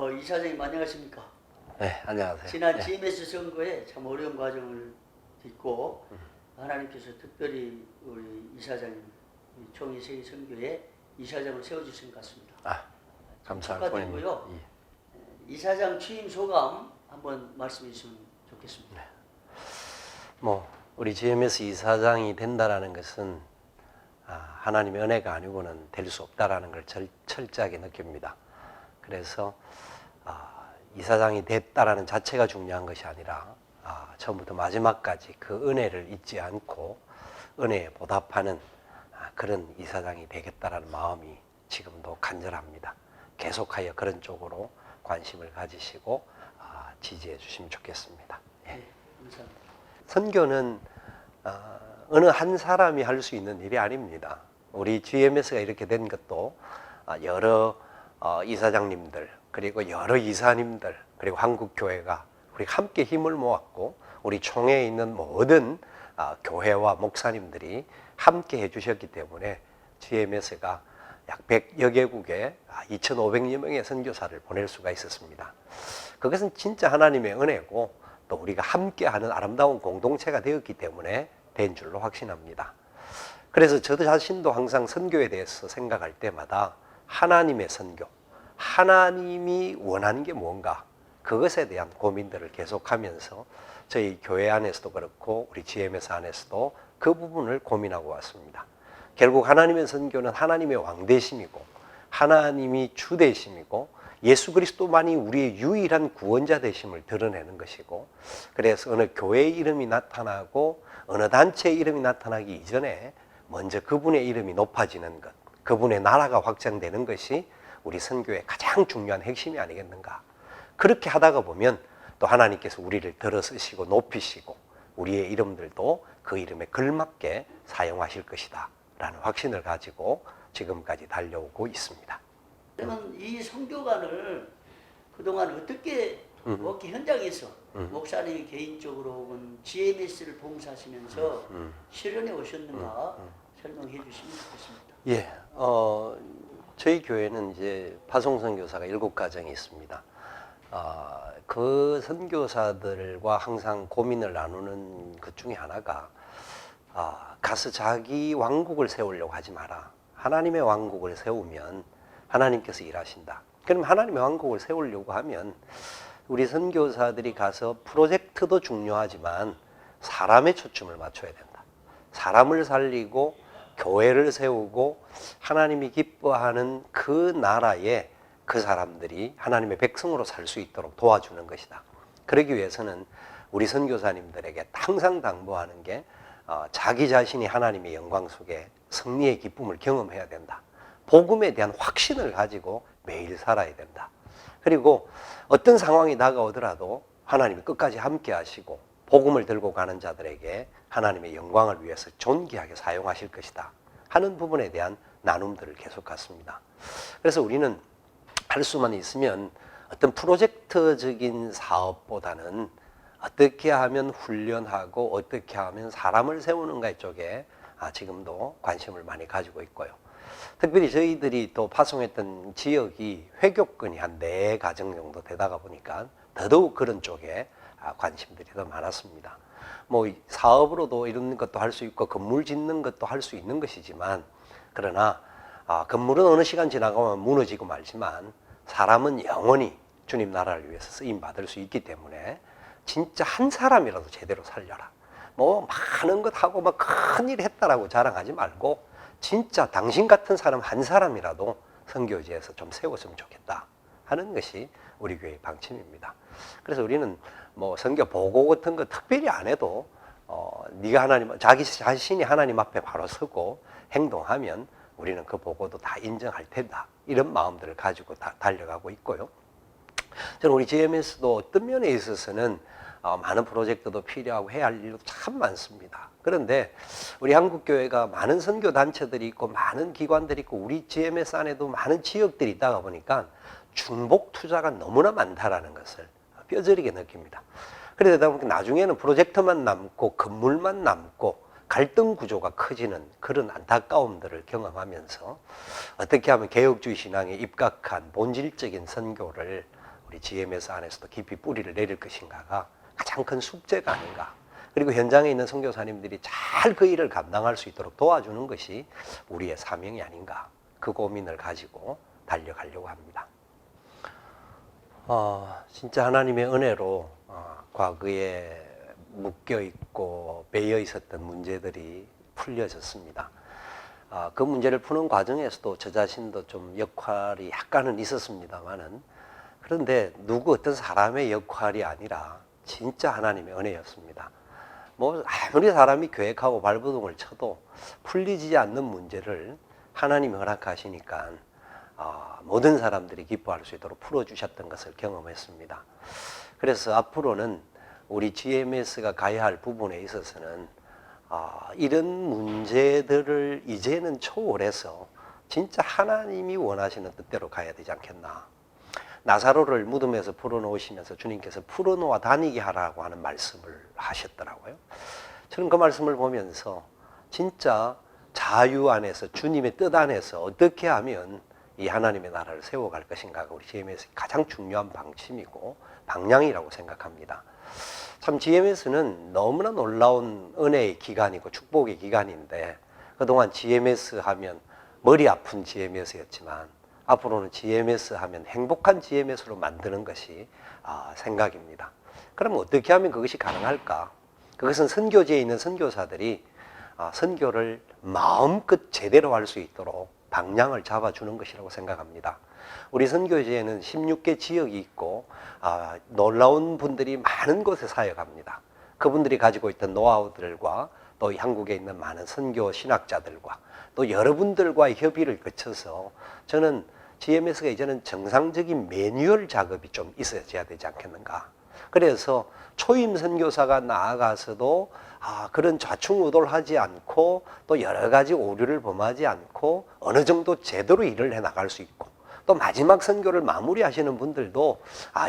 이사장님 안녕하십니까? 네, 안녕하세요. 지난 네. GMS 선거에 참 어려운 과정을 딛고 하나님께서 특별히 우리 이사장님 총회 세계 선교에 이사장을 세워주신 것 같습니다. 감사합니다. 축하드리고요. 예. 이사장 취임 소감 한번 말씀해 주시면 좋겠습니다. 우리 GMS 이사장이 된다라는 것은 하나님의 은혜가 아니고는 될 수 없다라는 걸 철저하게 느낍니다. 그래서 이사장이 됐다라는 자체가 중요한 것이 아니라 처음부터 마지막까지 그 은혜를 잊지 않고 은혜에 보답하는 그런 이사장이 되겠다라는 마음이 지금도 간절합니다. 계속하여 그런 쪽으로 관심을 가지시고 지지해 주시면 좋겠습니다. 예. 네, 감사합니다. 선교는 어느 한 사람이 할 수 있는 일이 아닙니다. 우리 GMS가 이렇게 된 것도 여러 이사장님들 그리고 여러 이사님들 그리고 한국교회가 우리 함께 힘을 모았고 우리 총회에 있는 모든 교회와 목사님들이 함께 해주셨기 때문에 GMS가 약 100여 개국에 2,500여 명의 선교사를 보낼 수가 있었습니다. 그것은 진짜 하나님의 은혜고 또 우리가 함께하는 아름다운 공동체가 되었기 때문에 된 줄로 확신합니다. 그래서 저 자신도 항상 선교에 대해서 생각할 때마다 하나님의 선교, 하나님이 원하는 게 뭔가 그것에 대한 고민들을 계속하면서 저희 교회 안에서도 그렇고 우리 GMS 안에서도 그 부분을 고민하고 왔습니다. 결국 하나님의 선교는 하나님의 왕되심이고 하나님이 주되심이고 예수 그리스도만이 우리의 유일한 구원자 되심을 드러내는 것이고 그래서 어느 교회의 이름이 나타나고 어느 단체의 이름이 나타나기 이전에 먼저 그분의 이름이 높아지는 것, 그분의 나라가 확장되는 것이 우리 선교의 가장 중요한 핵심이 아니겠는가. 그렇게 하다가 보면 또 하나님께서 우리를 들어쓰시고 높이시고 우리의 이름들도 그 이름에 걸맞게 사용하실 것이다 라는 확신을 가지고 지금까지 달려오고 있습니다. 그러면 이 선교관을 그동안 어떻게 목회 현장에서 목사님이 개인적으로 혹은 GMS를 봉사하시면서 실현해 오셨는가 설명해 주시면 좋겠습니다. 예, 저희 교회는 이제 파송 선교사가 7가정이 있습니다. 그 선교사들과 항상 고민을 나누는 것 중에 하나가 가서 자기 왕국을 세우려고 하지 마라. 하나님의 왕국을 세우면 하나님께서 일하신다. 그럼 하나님의 왕국을 세우려고 하면 우리 선교사들이 가서 프로젝트도 중요하지만 사람의 초점을 맞춰야 된다. 사람을 살리고 교회를 세우고 하나님이 기뻐하는 그 나라에 그 사람들이 하나님의 백성으로 살 수 있도록 도와주는 것이다. 그러기 위해서는 우리 선교사님들에게 항상 당부하는 게 자기 자신이 하나님의 영광 속에 승리의 기쁨을 경험해야 된다. 복음에 대한 확신을 가지고 매일 살아야 된다. 그리고 어떤 상황이 다가오더라도 하나님이 끝까지 함께 하시고 복음을 들고 가는 자들에게 하나님의 영광을 위해서 존귀하게 사용하실 것이다 하는 부분에 대한 나눔들을 계속 갖습니다. 그래서 우리는 할 수만 있으면 어떤 프로젝트적인 사업보다는 어떻게 하면 훈련하고 어떻게 하면 사람을 세우는가 쪽에 지금도 관심을 많이 가지고 있고요. 특별히 저희들이 또 파송했던 지역이 회교권이 한 4가정 정도 되다가 보니까 더더욱 그런 쪽에 관심들이 더 많았습니다. 사업으로도 이런 것도 할 수 있고 건물 짓는 것도 할 수 있는 것이지만 그러나 건물은 어느 시간 지나가면 무너지고 말지만 사람은 영원히 주님 나라를 위해서 쓰임받을 수 있기 때문에 진짜 한 사람이라도 제대로 살려라. 많은 것 하고 큰일 했다라고 자랑하지 말고 진짜 당신 같은 사람 한 사람이라도 선교지에서 좀 세웠으면 좋겠다 하는 것이 우리 교회의 방침입니다. 그래서 우리는 선교 보고 같은 거 특별히 안 해도 네가 자기 자신이 하나님 앞에 바로 서고 행동하면 우리는 그 보고도 다 인정할 텐다. 이런 마음들을 가지고 다 달려가고 있고요. 저는 우리 GMS도 어떤 면에 있어서는 많은 프로젝트도 필요하고 해야 할 일도 참 많습니다. 그런데 우리 한국교회가 많은 선교단체들이 있고 많은 기관들이 있고 우리 GMS 안에도 많은 지역들이 있다가 보니까 중복 투자가 너무나 많다라는 것을 뼈저리게 느낍니다. 그러다 보니까 나중에는 프로젝트만 남고 건물만 남고 갈등 구조가 커지는 그런 안타까움들을 경험하면서 어떻게 하면 개혁주의 신앙에 입각한 본질적인 선교를 우리 GMS 안에서도 깊이 뿌리를 내릴 것인가가 가장 큰 숙제가 아닌가. 그리고 현장에 있는 선교사님들이 잘 그 일을 감당할 수 있도록 도와주는 것이 우리의 사명이 아닌가. 그 고민을 가지고 달려가려고 합니다. 진짜 하나님의 은혜로 과거에 묶여 있고 매여 있었던 문제들이 풀려졌습니다. 그 문제를 푸는 과정에서도 저 자신도 좀 역할이 약간은 있었습니다만은, 그런데 누구 어떤 사람의 역할이 아니라 진짜 하나님의 은혜였습니다. 뭐 아무리 사람이 계획하고 발버둥을 쳐도 풀리지 않는 문제를 하나님이 허락하시니까 모든 사람들이 기뻐할 수 있도록 풀어주셨던 것을 경험했습니다. 그래서 앞으로는 우리 GMS가 가야 할 부분에 있어서는 이런 문제들을 이제는 초월해서 진짜 하나님이 원하시는 뜻대로 가야 되지 않겠나. 나사로를 무덤에서 풀어놓으시면서 주님께서 풀어놓아 다니게 하라고 하는 말씀을 하셨더라고요. 저는 그 말씀을 보면서 진짜 자유 안에서, 주님의 뜻 안에서 어떻게 하면 이 하나님의 나라를 세워갈 것인가가 우리 GMS의 가장 중요한 방침이고 방향이라고 생각합니다. 참 GMS는 너무나 놀라운 은혜의 기간이고 축복의 기간인데, 그동안 GMS 하면 머리 아픈 GMS였지만 앞으로는 GMS 하면 행복한 GMS로 만드는 것이 생각입니다. 그럼 어떻게 하면 그것이 가능할까? 그것은 선교지에 있는 선교사들이 선교를 마음껏 제대로 할 수 있도록 방향을 잡아주는 것이라고 생각합니다. 우리 선교지에는 16개 지역이 있고 놀라운 분들이 많은 곳에 사역합니다. 그분들이 가지고 있던 노하우들과 또 한국에 있는 많은 선교 신학자들과 또 여러분들과의 협의를 거쳐서 저는 GMS가 이제는 정상적인 매뉴얼 작업이 좀 있어야 되지 않겠는가. 그래서 초임 선교사가 나아가서도 그런 좌충우돌 하지 않고 또 여러 가지 오류를 범하지 않고 어느 정도 제대로 일을 해 나갈 수 있고, 또 마지막 선교를 마무리하시는 분들도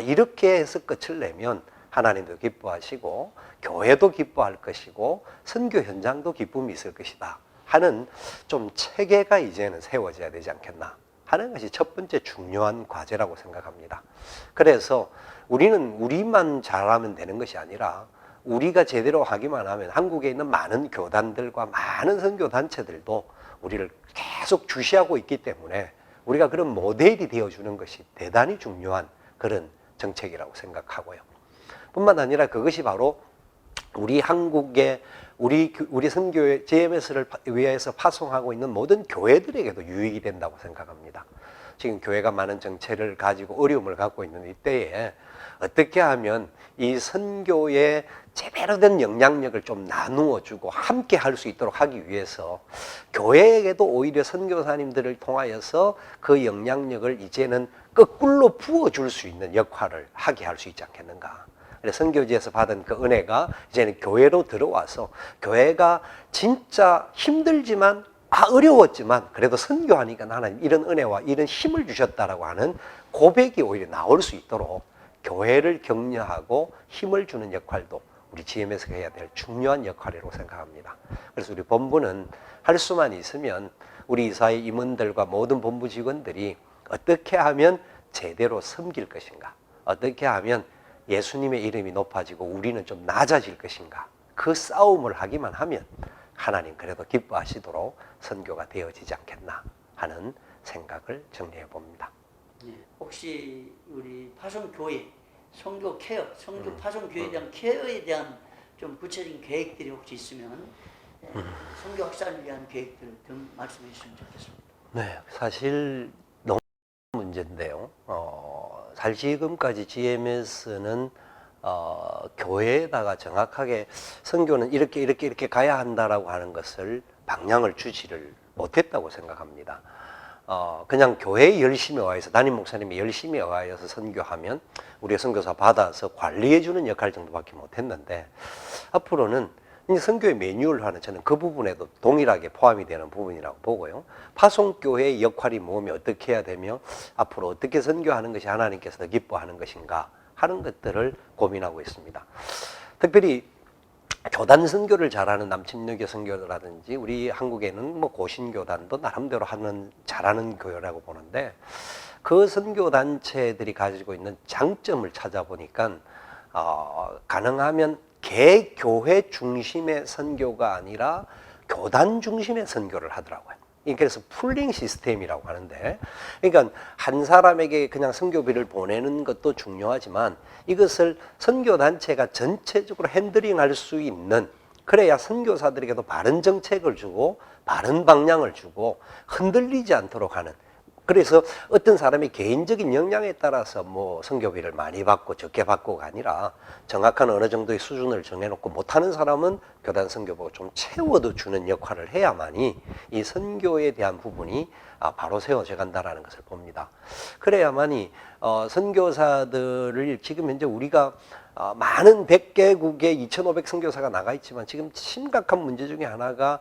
이렇게 해서 끝을 내면 하나님도 기뻐하시고 교회도 기뻐할 것이고 선교 현장도 기쁨이 있을 것이다 하는 좀 체계가 이제는 세워져야 되지 않겠나 하는 것이 첫 번째 중요한 과제라고 생각합니다. 그래서 우리는 우리만 잘하면 되는 것이 아니라 우리가 제대로 하기만 하면 한국에 있는 많은 교단들과 많은 선교단체들도 우리를 계속 주시하고 있기 때문에 우리가 그런 모델이 되어주는 것이 대단히 중요한 그런 정책이라고 생각하고요. 뿐만 아니라 그것이 바로 우리 한국의 우리 선교회 GMS를 위해서 파송하고 있는 모든 교회들에게도 유익이 된다고 생각합니다. 지금 교회가 많은 정체를 가지고 어려움을 갖고 있는 이때에 어떻게 하면 이 선교의 제대로 된 영향력을 좀 나누어 주고 함께 할 수 있도록 하기 위해서 교회에게도 오히려 선교사님들을 통하여서 그 영향력을 이제는 거꾸로 부어줄 수 있는 역할을 하게 할 수 있지 않겠는가. 선교지에서 받은 그 은혜가 이제는 교회로 들어와서 교회가 진짜 힘들지만 어려웠지만 그래도 선교하니까 하나님 이런 은혜와 이런 힘을 주셨다라고 하는 고백이 오히려 나올 수 있도록 교회를 격려하고 힘을 주는 역할도 우리 GMS가 해야 될 중요한 역할이라고 생각합니다. 그래서 우리 본부는 할 수만 있으면 우리 이사의 임원들과 모든 본부 직원들이 어떻게 하면 제대로 섬길 것인가, 어떻게 하면 예수님의 이름이 높아지고 우리는 좀 낮아질 것인가, 그 싸움을 하기만 하면 하나님 그래도 기뻐하시도록 선교가 되어지지 않겠나 하는 생각을 정리해 봅니다. 혹시 우리 파송교회 선교 케어, 선교 파송교회에 대한 케어에 대한 좀 구체적인 계획들이 혹시 있으면 선교 확산을 위한 계획들 등 말씀해 주시면 좋겠습니다. 네, 사실 너무 문제인데요. 사실 지금까지 GMS는 교회에다가 정확하게 선교는 이렇게 가야 한다라고 하는 것을 방향을 주지를 못했다고 생각합니다. 그냥 교회에 열심히 와서 담임 목사님이 열심히 와서 선교하면 우리 선교사 받아서 관리해주는 역할 정도밖에 못했는데, 앞으로는 선교의 매뉴얼화는 저는 그 부분에도 동일하게 포함이 되는 부분이라고 보고요. 파송교회의 역할이 뭐며 어떻게 해야 되며 앞으로 어떻게 선교하는 것이 하나님께서 더 기뻐하는 것인가 하는 것들을 고민하고 있습니다. 특별히 교단 선교를 잘하는 남침여교 선교라든지 우리 한국에는 고신교단도 나름대로 잘하는 교회라고 보는데, 그 선교 단체들이 가지고 있는 장점을 찾아보니까 가능하면 개교회 중심의 선교가 아니라 교단 중심의 선교를 하더라고요. 그래서 풀링 시스템이라고 하는데, 그러니까 한 사람에게 그냥 선교비를 보내는 것도 중요하지만 이것을 선교 단체가 전체적으로 핸들링할 수 있는, 그래야 선교사들에게도 바른 정책을 주고 바른 방향을 주고 흔들리지 않도록 하는. 그래서 어떤 사람이 개인적인 역량에 따라서 뭐 선교비를 많이 받고 적게 받고가 아니라 정확한 어느 정도의 수준을 정해놓고 못하는 사람은 교단 선교복을 좀 채워도 주는 역할을 해야만이 이 선교에 대한 부분이 바로 세워져 간다라는 것을 봅니다. 그래야만이 선교사들을 지금 현재 우리가 많은 100개국에 2,500 선교사가 나가 있지만 지금 심각한 문제 중에 하나가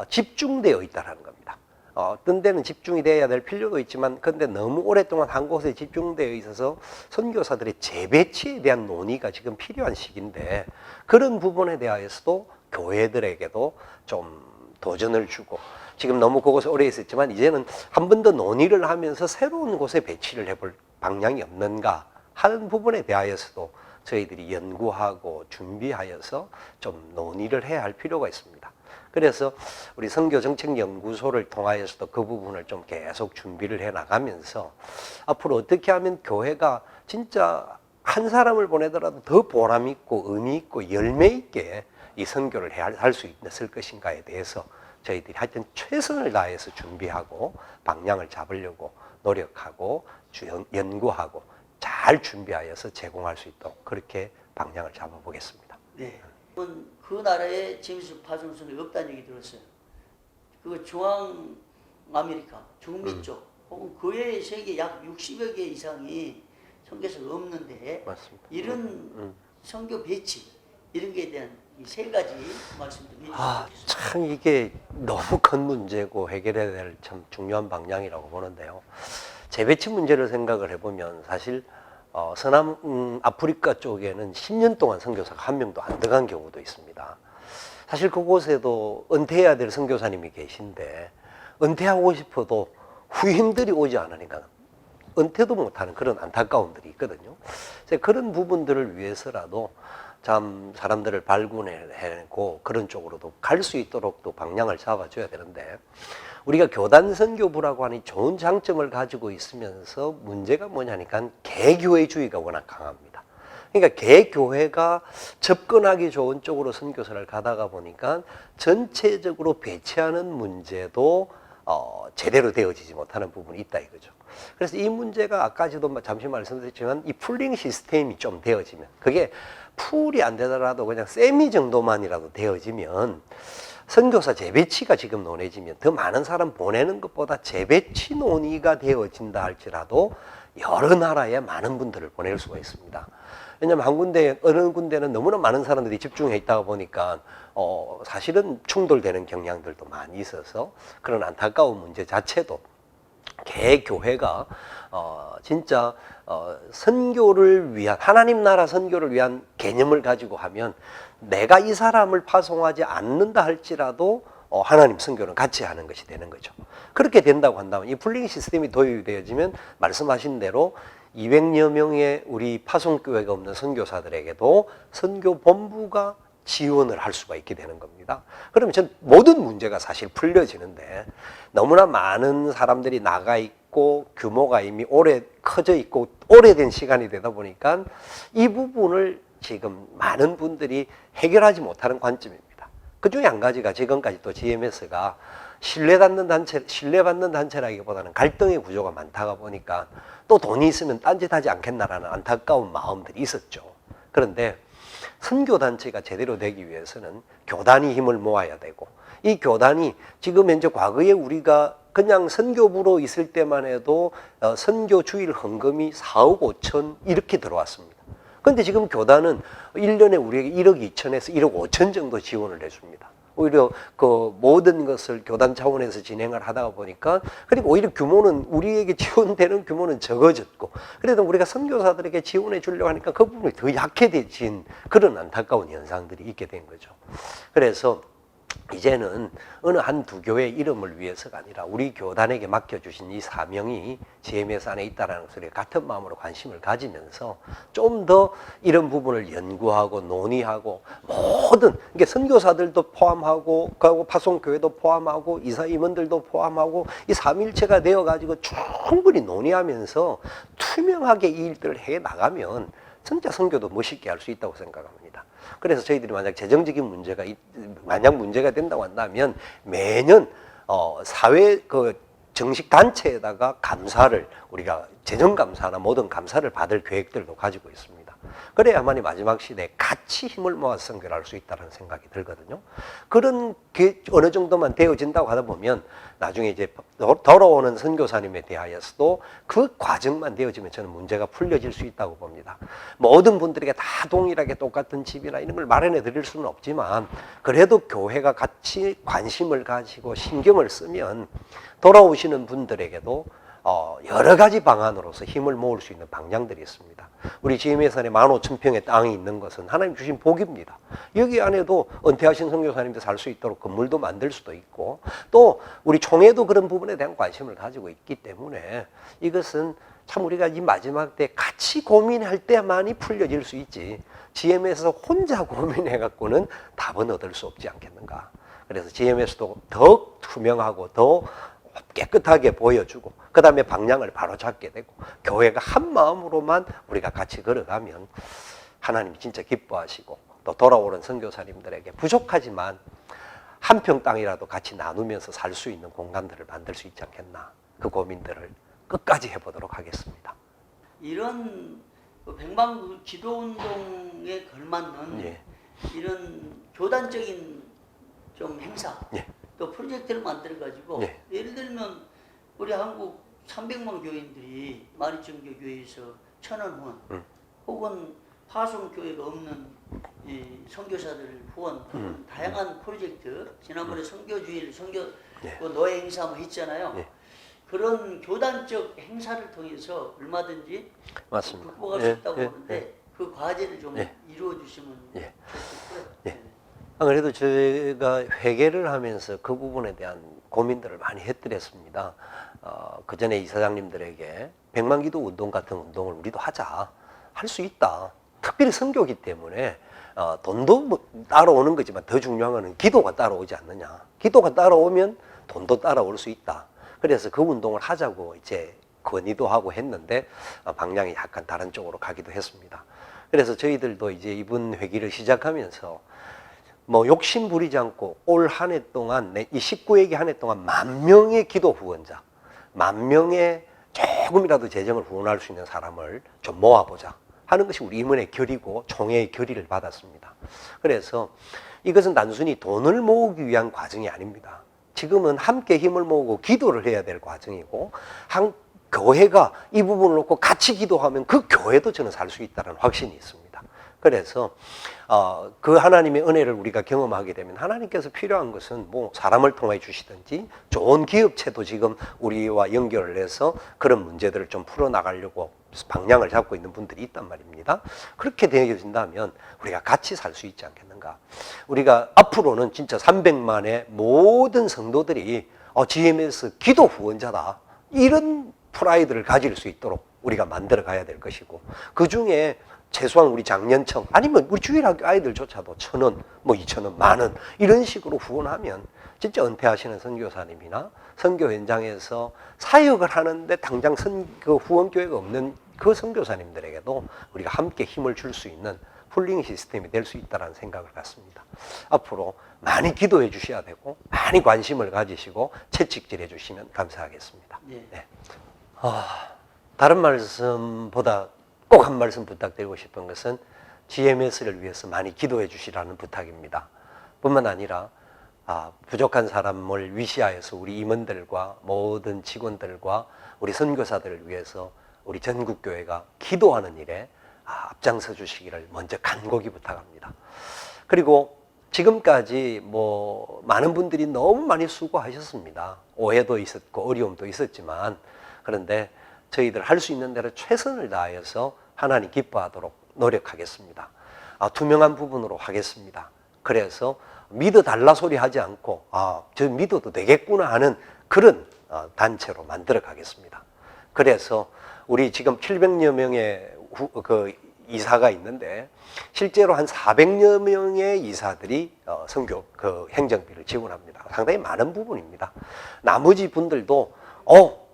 집중되어 있다는 겁니다. 어떤 데는 집중이 돼야 될 필요도 있지만 근데 너무 오랫동안 한 곳에 집중되어 있어서 선교사들의 재배치에 대한 논의가 지금 필요한 시기인데, 그런 부분에 대하여서도 교회들에게도 좀 도전을 주고, 지금 너무 그곳에 오래 있었지만 이제는 한 번 더 논의를 하면서 새로운 곳에 배치를 해볼 방향이 없는가 하는 부분에 대하여서도 저희들이 연구하고 준비하여서 좀 논의를 해야 할 필요가 있습니다. 그래서 우리 선교정책연구소를 통하여서도 그 부분을 좀 계속 준비를 해 나가면서 앞으로 어떻게 하면 교회가 진짜 한 사람을 보내더라도 더 보람 있고 의미 있고 열매 있게 이 선교를 할 수 있을 것인가에 대해서 저희들이 하여튼 최선을 다해서 준비하고 방향을 잡으려고 노력하고 연구하고 잘 준비하여서 제공할 수 있도록 그렇게 방향을 잡아보겠습니다. 네. 그 나라에 제임스 파슨슨이 없다는 얘기 들었어요. 그 중앙 아메리카, 중미 쪽 혹은 그 외 세계 약 60여 개 이상이 선교사가 없는데, 맞습니다. 이런 선교 배치 이런 거에 대한 이 세 가지 말씀 좀 해주시면 좋겠습니다. 참 이게 너무 큰 문제고 해결해야 될 참 중요한 방향이라고 보는데요. 재배치 문제를 생각을 해보면 사실 서남 아프리카 쪽에는 10년 동안 선교사가 한 명도 안 들어간 경우도 있습니다. 사실 그곳에도 은퇴해야 될 선교사님이 계신데 은퇴하고 싶어도 후임들이 오지 않으니까 은퇴도 못하는 그런 안타까움들이 있거든요. 그래서 그런 부분들을 위해서라도 참 사람들을 발굴해내고 그런 쪽으로도 갈 수 있도록 또 방향을 잡아줘야 되는데, 우리가 교단 선교부라고 하니 좋은 장점을 가지고 있으면서 문제가 뭐냐니까 개교회주의가 워낙 강합니다. 그러니까 개교회가 접근하기 좋은 쪽으로 선교사를 가다가 보니까 전체적으로 배치하는 문제도 제대로 되어지지 못하는 부분이 있다 이거죠. 그래서 이 문제가 아까도 잠시 말씀드렸지만 이 풀링 시스템이 좀 되어지면, 그게 풀이 안 되더라도 그냥 세미 정도만이라도 되어지면, 선교사 재배치가 지금 논해지면 더 많은 사람 보내는 것보다 재배치 논의가 되어진다 할지라도 여러 나라에 많은 분들을 보낼 수가 있습니다. 왜냐하면 한 군데, 어느 군데는 너무나 많은 사람들이 집중해 있다가 보니까 사실은 충돌되는 경향들도 많이 있어서 그런 안타까운 문제 자체도 개교회가 진짜 선교를 위한, 하나님 나라 선교를 위한 개념을 가지고 하면 내가 이 사람을 파송하지 않는다 할지라도 하나님 선교는 같이 하는 것이 되는 거죠. 그렇게 된다고 한다면 이 풀링 시스템이 도입이 되어지면 말씀하신 대로 200여 명의 우리 파송교회가 없는 선교사들에게도 선교본부가 지원을 할 수가 있게 되는 겁니다. 그러면 전 모든 문제가 사실 풀려지는데, 너무나 많은 사람들이 나가 있고 규모가 이미 오래 커져 있고 오래된 시간이 되다 보니까 이 부분을 지금 많은 분들이 해결하지 못하는 관점입니다. 그 중에 한 가지가 지금까지 또 GMS가 신뢰받는 단체라기보다는 갈등의 구조가 많다가 보니까 또 돈이 있으면 딴짓하지 않겠나라는 안타까운 마음들이 있었죠. 그런데 선교단체가 제대로 되기 위해서는 교단이 힘을 모아야 되고, 이 교단이 지금 현재 과거에 우리가 그냥 선교부로 있을 때만 해도 선교 주일 헌금이 4억 5천 이렇게 들어왔습니다. 그런데 지금 교단은 1년에 우리에게 1억 2천에서 1억 5천 정도 지원을 해줍니다. 오히려 그 모든 것을 교단 차원에서 진행을 하다 보니까, 그리고 오히려 규모는, 우리에게 지원되는 규모는 적어졌고, 그래도 우리가 선교사들에게 지원해 주려고 하니까 그 부분이 더 약해진 그런 안타까운 현상들이 있게 된 거죠. 그래서 이제는 어느 한두 교회 이름을 위해서가 아니라 우리 교단에게 맡겨주신 이 사명이 GMS 안에 있다는 것을 같은 마음으로 관심을 가지면서 좀 더 이런 부분을 연구하고 논의하고 모든 이게 선교사들도 포함하고 그리고 파송교회도 포함하고 이사 임원들도 포함하고 이 삼일체가 되어가지고 충분히 논의하면서 투명하게 이 일들을 해 나가면 진짜 선교도 멋있게 할 수 있다고 생각합니다. 그래서 저희들이 만약 재정적인 문제가 만약 문제가 된다고 한다면 매년 사회 그 정식 단체에다가 감사를 우리가 재정 감사나 모든 감사를 받을 계획들도 가지고 있습니다. 그래야만이 마지막 시대에 같이 힘을 모아서 선교를 할 수 있다는 생각이 들거든요. 그런 게 어느 정도만 되어진다고 하다 보면 나중에 이제 돌아오는 선교사님에 대하여서도 그 과정만 되어지면 저는 문제가 풀려질 수 있다고 봅니다. 모든 분들에게 다 동일하게 똑같은 집이나 이런 걸 마련해 드릴 수는 없지만 그래도 교회가 같이 관심을 가지고 신경을 쓰면 돌아오시는 분들에게도 여러 가지 방안으로서 힘을 모을 수 있는 방향들이 있습니다. 우리 GMS 안에 15,000평의 땅이 있는 것은 하나님 주신 복입니다. 여기 안에도 은퇴하신 선교사님도 살 수 있도록 건물도 만들 수도 있고 또 우리 총회도 그런 부분에 대한 관심을 가지고 있기 때문에 이것은 참 우리가 이 마지막 때 같이 고민할 때만이 풀려질 수 있지 GMS에서 혼자 고민해 갖고는 답은 얻을 수 없지 않겠는가. 그래서 GMS도 더 투명하고 더 깨끗하게 보여주고 그 다음에 방향을 바로잡게 되고 교회가 한 마음으로만 우리가 같이 걸어가면 하나님이 진짜 기뻐하시고 또 돌아오는 선교사님들에게 부족하지만 한 평 땅이라도 같이 나누면서 살 수 있는 공간들을 만들 수 있지 않겠나. 그 고민들을 끝까지 해보도록 하겠습니다. 이런 백만 기도운동에 걸맞는 예. 이런 교단적인 좀 행사 예. 또 프로젝트를 만들어 가지고 예. 예를 들면 우리 한국 300만 교인들이 마리정교 교회에서 1,000원 후원 혹은 파송교회가 없는 이 선교사들 후원 다양한 프로젝트 지난번에 선교주일 선교 예. 그 노예 행사 뭐 했잖아요. 예. 그런 교단적 행사를 통해서 얼마든지 맞습니다. 극복할 수 예. 있다고 예. 보는데 예. 그 과제를 좀 예. 이루어 주시면 예. 좋겠고요. 예. 그래도 저희가 회계를 하면서 그 부분에 대한 고민들을 많이 해드렸습니다. 그 전에 이사장님들에게 백만기도 운동 같은 운동을 우리도 하자. 할 수 있다. 특별히 선교기 때문에 돈도 뭐 따라오는 거지만 더 중요한 거는 기도가 따라오지 않느냐. 기도가 따라오면 돈도 따라올 수 있다. 그래서 그 운동을 하자고 이제 건의도 하고 했는데 방향이 약간 다른 쪽으로 가기도 했습니다. 그래서 저희들도 이제 이번 회기를 시작하면서 뭐 욕심 부리지 않고 올 한 해 동안 이 19회기 한 해 동안 10,000명의 기도 후원자 10,000명의 조금이라도 재정을 후원할 수 있는 사람을 좀 모아보자 하는 것이 우리 임원의 결의고 총회의 결의를 받았습니다. 그래서 이것은 단순히 돈을 모으기 위한 과정이 아닙니다. 지금은 함께 힘을 모으고 기도를 해야 될 과정이고 한 교회가 이 부분을 놓고 같이 기도하면 그 교회도 저는 살 수 있다는 확신이 있습니다. 그래서 그 하나님의 은혜를 우리가 경험하게 되면 하나님께서 필요한 것은 뭐 사람을 통해 주시든지 좋은 기업체도 지금 우리와 연결을 해서 그런 문제들을 좀 풀어나가려고 방향을 잡고 있는 분들이 있단 말입니다. 그렇게 되어진다면 우리가 같이 살 수 있지 않겠는가. 우리가 앞으로는 진짜 300만의 모든 성도들이 GMS 기도 후원자다. 이런 프라이드를 가질 수 있도록 우리가 만들어 가야 될 것이고 그 중에 최소한 우리 장년청 아니면 우리 주일학교 아이들조차도 1,000원, 뭐 2,000원, 10,000원 이런 식으로 후원하면 진짜 은퇴하시는 선교사님이나 선교 현장에서 사역을 하는데 당장 그 후원교회가 없는 그 선교사님들에게도 우리가 함께 힘을 줄 수 있는 풀링 시스템이 될 수 있다는 생각을 갖습니다. 앞으로 많이 기도해 주셔야 되고 많이 관심을 가지시고 채찍질해 주시면 감사하겠습니다. 네. 네. 다른 말씀보다 꼭 한 말씀 부탁드리고 싶은 것은 GMS를 위해서 많이 기도해 주시라는 부탁입니다. 뿐만 아니라 부족한 사람을 위시하여서 우리 임원들과 모든 직원들과 우리 선교사들을 위해서 우리 전국교회가 기도하는 일에 앞장서 주시기를 먼저 간곡히 부탁합니다. 그리고 지금까지 뭐 많은 분들이 너무 많이 수고하셨습니다. 오해도 있었고 어려움도 있었지만 그런데 저희들 할 수 있는 대로 최선을 다해서 하나님 기뻐하도록 노력하겠습니다. 투명한 부분으로 하겠습니다. 그래서 믿어달라 소리 하지 않고 저 믿어도 되겠구나 하는 그런 단체로 만들어 가겠습니다. 그래서 우리 지금 700여 명의 그 이사가 있는데 실제로 한 400여 명의 이사들이 선교 그 행정비를 지원합니다. 상당히 많은 부분입니다. 나머지 분들도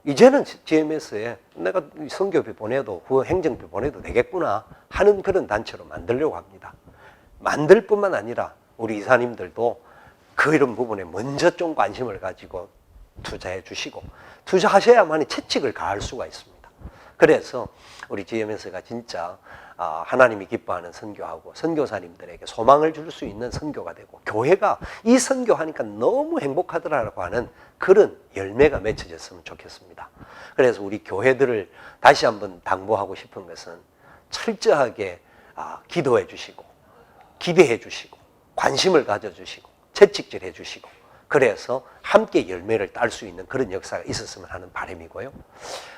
이제는 GMS에 내가 선교비 보내도 그 행정비 보내도 되겠구나 하는 그런 단체로 만들려고 합니다. 만들 뿐만 아니라 우리 이사님들도 그런 부분에 먼저 좀 관심을 가지고 투자해 주시고 투자하셔야만이 채찍을 가할 수가 있습니다. 그래서 우리 GMS가 진짜 하나님이 기뻐하는 선교하고 선교사님들에게 소망을 줄 수 있는 선교가 되고 교회가 이 선교하니까 너무 행복하더라고 하는 그런 열매가 맺혀졌으면 좋겠습니다. 그래서 우리 교회들을 다시 한번 당부하고 싶은 것은 철저하게 기도해 주시고 기대해 주시고 관심을 가져주시고 채찍질해 주시고 그래서 함께 열매를 딸 수 있는 그런 역사가 있었으면 하는 바람이고요.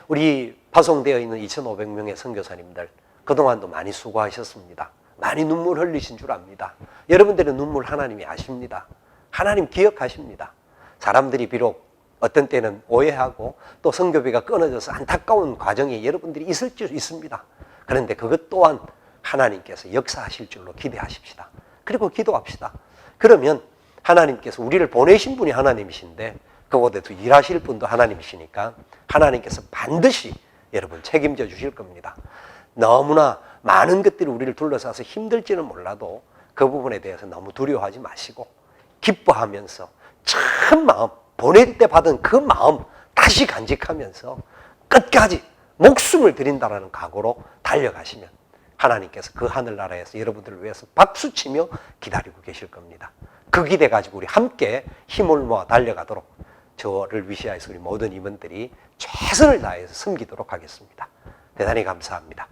우리 파송되어 있는 2,500명의 선교사님들 그동안도 많이 수고하셨습니다. 많이 눈물 흘리신 줄 압니다. 여러분들의 눈물 하나님이 아십니다. 하나님 기억하십니다. 사람들이 비록 어떤 때는 오해하고 또 선교비가 끊어져서 안타까운 과정이 여러분들이 있을 수 있습니다. 그런데 그것 또한 하나님께서 역사하실 줄로 기대하십시다. 그리고 기도합시다. 그러면 하나님께서 우리를 보내신 분이 하나님이신데 그곳에서 일하실 분도 하나님이시니까 하나님께서 반드시 여러분 책임져 주실 겁니다. 너무나 많은 것들이 우리를 둘러싸서 힘들지는 몰라도 그 부분에 대해서 너무 두려워하지 마시고 기뻐하면서 참 마음, 보낼 때 받은 그 마음 다시 간직하면서 끝까지 목숨을 드린다라는 각오로 달려가시면 하나님께서 그 하늘나라에서 여러분들을 위해서 박수치며 기다리고 계실 겁니다. 그 기대 가지고 우리 함께 힘을 모아 달려가도록 저를 위시하여서 우리 모든 임원들이 최선을 다해서 섬기도록 하겠습니다. 대단히 감사합니다.